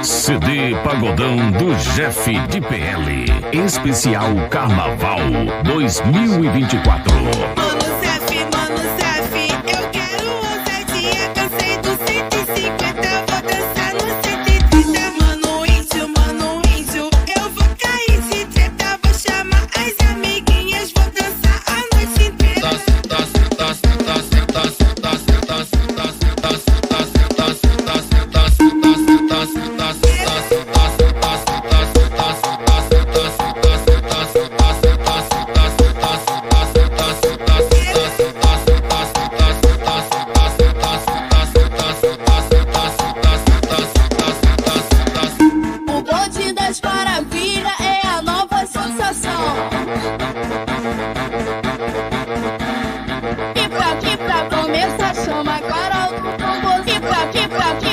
CD Pagodão do Jeff de PL. Especial Carnaval 2024. Mano Zef, eu quero ousadia. Cansei do 150, vou dançar no 130. Mano índio, eu vou cair de treta. Vou chamar as amiguinhas, vou dançar a noite inteira. O bonde das maravilhas é a nova sensação. E pra começar chama agora o tambor. E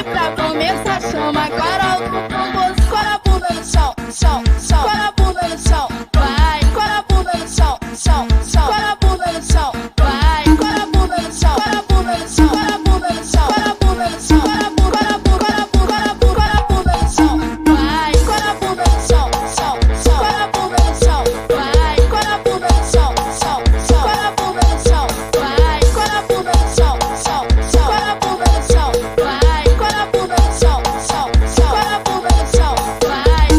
pra começar chama agora o tambor. Escola a bunda no chão, chão. Escola a bunda no chão, vai. Escola a bunda no chão, chão. Escola a bunda no chão, vai. Escola a bunda no chão, escola a bunda no chão, escola a bunda no chão, escola a bunda no chão, escola a bunda no chão, vai. Escola a bunda no chão, chão. Escola a bunda no chão, vai. Escola a bunda no chão, chão. Escola a bunda no chão, vai. Escola a bunda no chão, chão. Escola a bunda no chão, vai. Escola a bunda no chão, chão. Escola a bunda no chão, vai.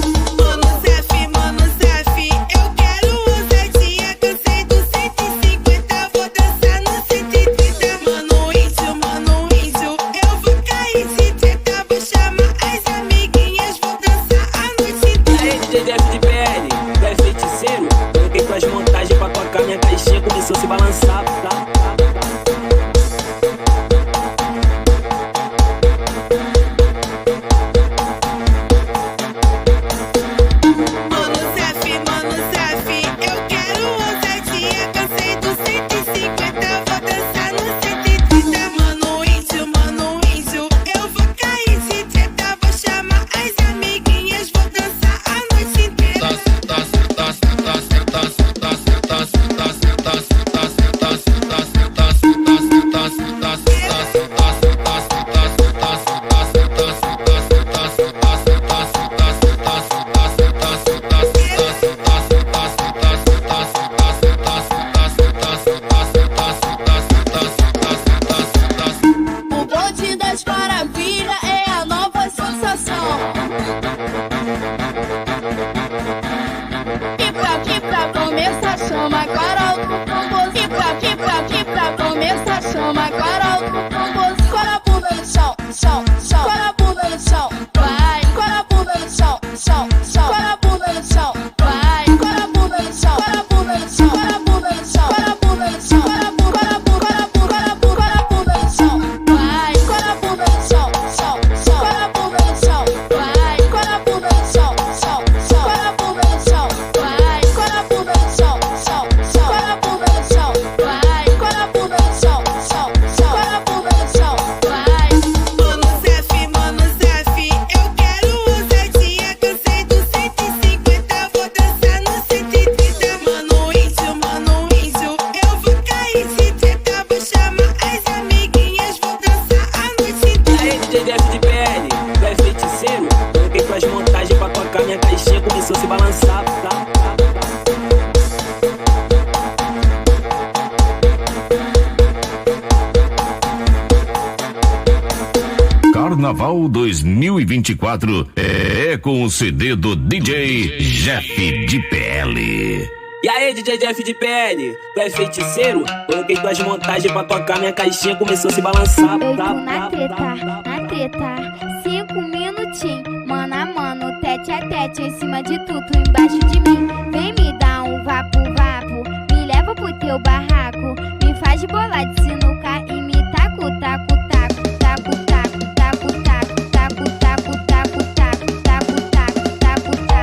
Mano Zef, eu quero ousadia. Cansei do 150, vou dançar no 130. Mano índio, eu vou cair de treta. Vou chamar as amiguinhas, vou dançar a noite inteira. E aí, DJ Jeff de PL, tu é feiticeiro? Coloquei tuas montagens pra tocar, minha caixinha começou a se balançar, tá? Mano Zef, eu quero ousadia. Cansei do 150, vou dançar no 130. Mano índio, eu vou cair de treta. Vou chamar as amiguinhas, vou dançar a noite inteira. O bonde das maravilhas é a nova sensação. E pra começar chama agora o tambor. E pra começar chama agora o tambor. Escola a bunda no chão, chão. Escola a bunda no chão, vai. Escola a bunda no chão, chão. Escola a bunda no chão, vai. Escola a bunda no chão, escola a bunda no chão, escola a bunda no chão, escola a bunda no chão, escola a bunda no chão, vai. Escola a bunda no chão, chão. Escola a bunda no chão, vai. Escola a bunda no chão, chão. Escola a bunda no chão, vai. Escola a bunda no chão, chão. Escola a bunda no chão, vai. Escola a bunda no chão, chão. Escola a bunda no chão, vai. Mano Zef, eu quero ousadia. Cansei do 150, vou dançar no 130. Mano índio, eu vou cair de treta. Vou chamar as amiguinhas, vou dançar a noite E inteira. aí, DJ Jeff de PL, tu é feiticeiro? Coloquei tuas montagens pra tocar, minha caixinha começou a se balançar, tá? Carnaval 2024 é com o CD do DJ Jeff de PL. E aí, DJ Jeff de PL, tu é feiticeiro? Coloquei tuas montagens pra tocar, minha caixinha começou a se balançar, Eu tá? tô na treta, 5 minutinhos, mano a mano, tete a tete, em cima de tudo, embaixo de mim. Vem me dar um vapo, me leva pro teu barraco, me faz bolar de sinuca e me taco, taco, taco, taco, taco, taco, taco, taco, taco, taco, taco, taco, taco, taco, taco, taco, taco, taco,